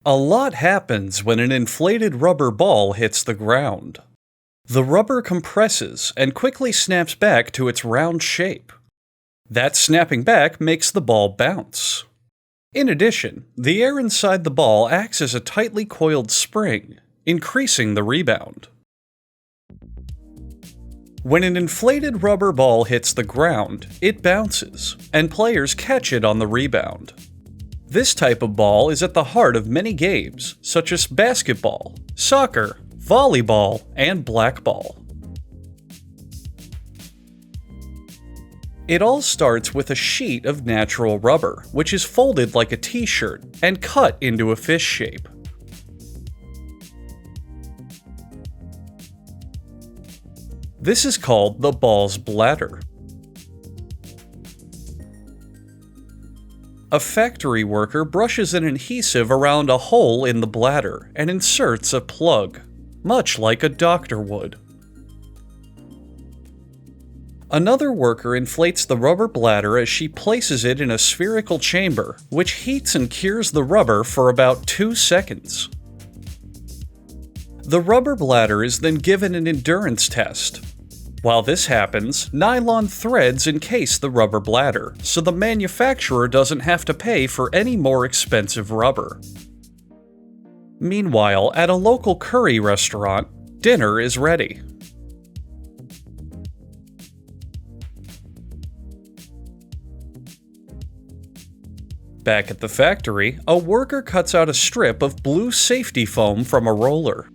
A lot happens when an inflated rubber ball hits the ground. The rubber compresses and quickly snaps back to its round shape. That snapping back makes the ball bounce. In addition, the air inside the ball acts as a tightly coiled spring, increasing the rebound. When an inflated rubber ball hits the ground, it bounces, and players catch it on the rebound. This type of ball is at the heart of many games, such as basketball, soccer, volleyball, and blackball. It all starts with a sheet of natural rubber, which is folded like a t-shirt and cut into a fish shape. This is called the ball's bladder. A factory worker brushes an adhesive around a hole in the bladder and inserts a plug, much like a doctor would. Another worker inflates the rubber bladder as she places it in a spherical chamber, which heats and cures the rubber for about 2 seconds. The rubber bladder is then given an endurance test. While this happens, nylon threads encase the rubber bladder, so the manufacturer doesn't have to pay for any more expensive rubber. Meanwhile, at a local curry restaurant, dinner is ready. Back at the factory, a worker cuts out a strip of blue safety foam from a roller.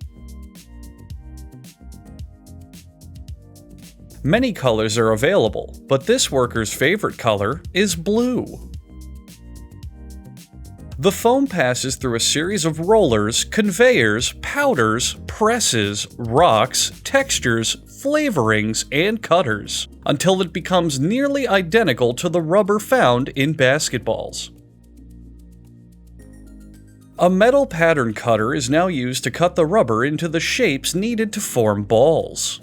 Many colors are available, but this worker's favorite color is blue. The foam passes through a series of rollers, conveyors, powders, presses, rocks, textures, flavorings, and cutters, until it becomes nearly identical to the rubber found in basketballs. A metal pattern cutter is now used to cut the rubber into the shapes needed to form balls.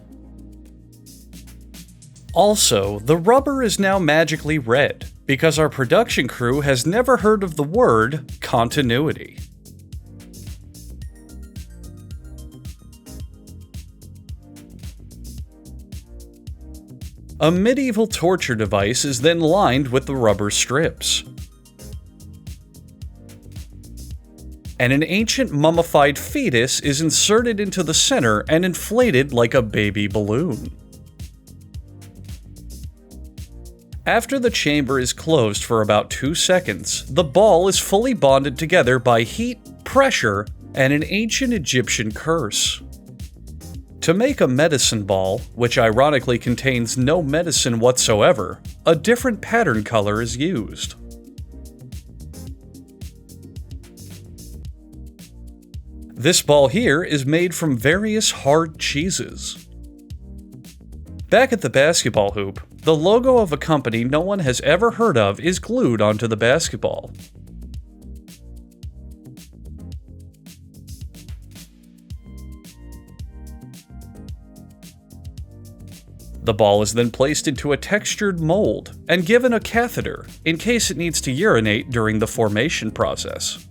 Also, the rubber is now magically red, because our production crew has never heard of the word continuity. A medieval torture device is then lined with the rubber strips. And an ancient mummified fetus is inserted into the center and inflated like a baby balloon. After the chamber is closed for about 2 seconds, the ball is fully bonded together by heat, pressure, and an ancient Egyptian curse. To make a medicine ball, which ironically contains no medicine whatsoever, a different pattern color is used. This ball here is made from various hard cheeses. Back at the basketball hoop, the logo of a company no one has ever heard of is glued onto the basketball. The ball is then placed into a textured mold and given a catheter in case it needs to urinate during the formation process.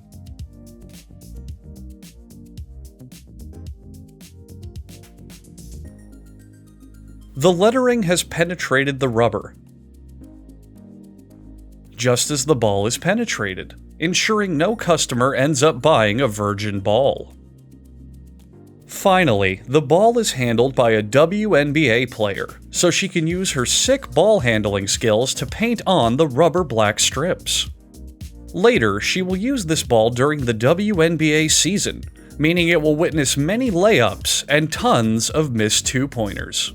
The lettering has penetrated the rubber, just as the ball is penetrated, ensuring no customer ends up buying a virgin ball. Finally, the ball is handled by a WNBA player, so she can use her sick ball handling skills to paint on the rubber black strips. Later, she will use this ball during the WNBA season, meaning it will witness many layups and tons of missed two-pointers.